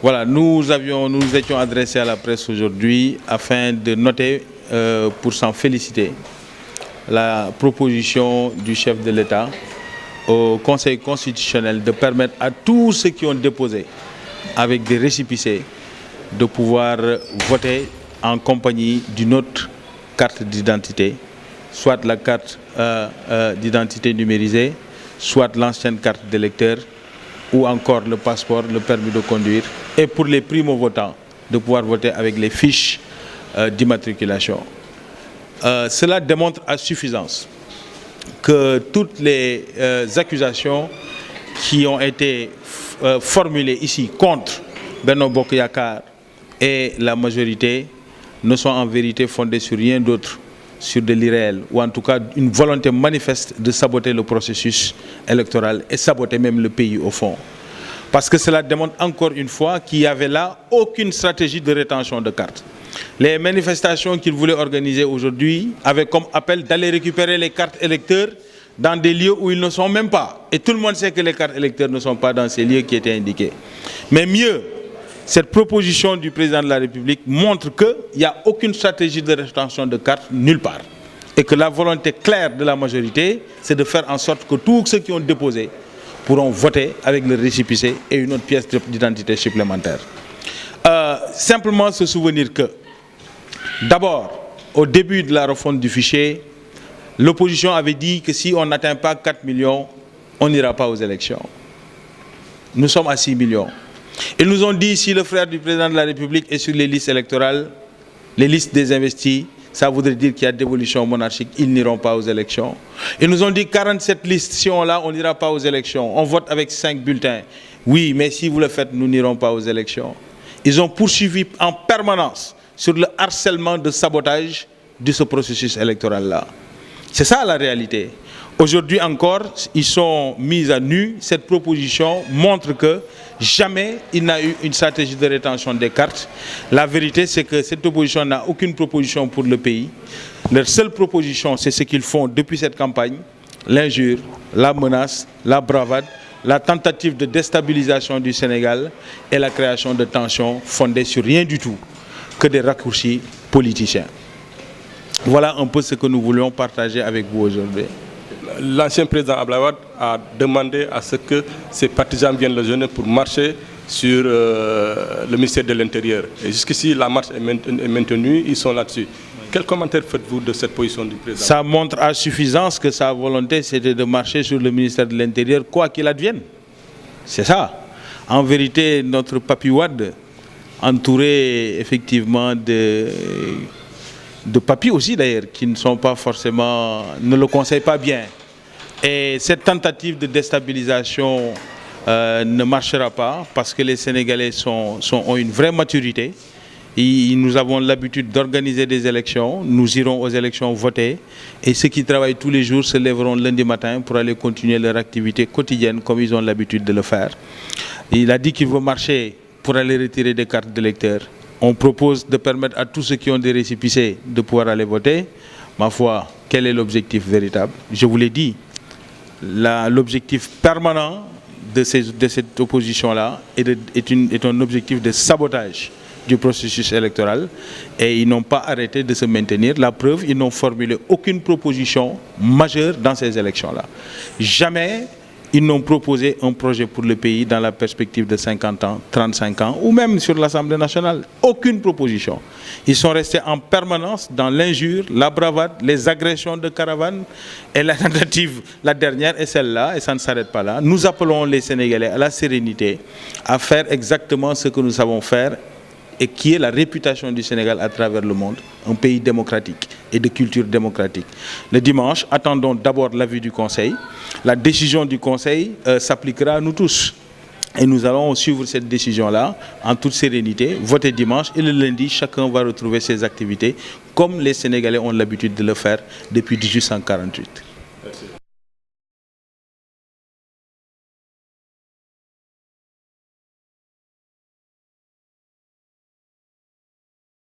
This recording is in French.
Voilà, nous étions adressés à la presse aujourd'hui afin de noter, pour s'en féliciter, la proposition du chef de l'État au Conseil constitutionnel de permettre à tous ceux qui ont déposé avec des récépissés de pouvoir voter en compagnie d'une autre carte d'identité, soit la carte d'identité numérisée, soit l'ancienne carte d'électeur, ou encore le passeport, le permis de conduire, et pour les primo-votants, de pouvoir voter avec les fiches d'immatriculation. Cela démontre à suffisance que toutes les accusations qui ont été formulées ici contre Benno Bokk Yakaar et la majorité ne sont en vérité fondées sur rien d'autre, sur de l'irréel, ou en tout cas une volonté manifeste de saboter le processus électoral et saboter même le pays au fond. Parce que cela démontre encore une fois qu'il n'y avait là aucune stratégie de rétention de cartes. Les manifestations qu'ils voulaient organiser aujourd'hui avaient comme appel d'aller récupérer les cartes électeurs dans des lieux où ils ne sont même pas. Et tout le monde sait que les cartes électeurs ne sont pas dans ces lieux qui étaient indiqués. Mais mieux, cette proposition du président de la République montre qu'il n'y a aucune stratégie de rétention de cartes nulle part. Et que la volonté claire de la majorité, c'est de faire en sorte que tous ceux qui ont déposé pourront voter avec le récépissé et une autre pièce d'identité supplémentaire. Simplement se souvenir que, d'abord, au début de la refonte du fichier, l'opposition avait dit que si on n'atteint pas 4 millions, on n'ira pas aux élections. Nous sommes à 6 millions. Ils nous ont dit si le frère du président de la République est sur les listes électorales, les listes des investis, ça voudrait dire qu'il y a dévolution monarchique, ils n'iront pas aux élections. Ils nous ont dit 47 listes, si on l'a, on n'ira pas aux élections. On vote avec 5 bulletins. Oui, mais si vous le faites, nous n'irons pas aux élections. Ils ont poursuivi en permanence sur le harcèlement de sabotage de ce processus électoral-là. C'est ça la réalité. Aujourd'hui encore, ils sont mis à nu. Cette proposition montre que jamais il n'a eu une stratégie de rétention des cartes. La vérité, c'est que cette opposition n'a aucune proposition pour le pays. Leur seule proposition, c'est ce qu'ils font depuis cette campagne, l'injure, la menace, la bravade, la tentative de déstabilisation du Sénégal et la création de tensions fondées sur rien du tout que des raccourcis politiciens. Voilà un peu ce que nous voulions partager avec vous aujourd'hui. L'ancien président Abdoulaye Wade a demandé à ce que ses partisans viennent le joindre pour marcher sur le ministère de l'Intérieur. Et jusqu'ici, la marche est maintenue, ils sont là-dessus. Quel commentaire faites-vous de cette position du président? Ça montre à suffisance que sa volonté, c'était de marcher sur le ministère de l'Intérieur, quoi qu'il advienne. C'est ça. En vérité, notre Papi Wade, entouré effectivement de papis aussi d'ailleurs, qui ne sont pas forcément, ne le conseillent pas bien. Et cette tentative de déstabilisation ne marchera pas parce que les Sénégalais ont une vraie maturité. Et nous avons l'habitude d'organiser des élections, nous irons aux élections voter et ceux qui travaillent tous les jours se lèveront lundi matin pour aller continuer leur activité quotidienne comme ils ont l'habitude de le faire. Il a dit qu'il veut marcher pour aller retirer des cartes d'électeurs. On propose de permettre à tous ceux qui ont des récépissés de pouvoir aller voter. Ma foi, quel est l'objectif véritable? Je vous l'ai dit, l'objectif permanent de cette opposition-là est un objectif de sabotage du processus électoral et ils n'ont pas arrêté de se maintenir. La preuve, ils n'ont formulé aucune proposition majeure dans ces élections-là. Jamais ils n'ont proposé un projet pour le pays dans la perspective de 50 ans, 35 ans, ou même sur l'Assemblée nationale. Aucune proposition. Ils sont restés en permanence dans l'injure, la bravade, les agressions de caravanes et la tentative, la dernière est celle-là, et ça ne s'arrête pas là. Nous appelons les Sénégalais à la sérénité, à faire exactement ce que nous savons faire et qui est la réputation du Sénégal à travers le monde, un pays démocratique et de culture démocratique. Le dimanche, attendons d'abord l'avis du Conseil. La décision du Conseil s'appliquera à nous tous. Et nous allons suivre cette décision-là en toute sérénité, voter dimanche et le lundi, chacun va retrouver ses activités comme les Sénégalais ont l'habitude de le faire depuis 1848.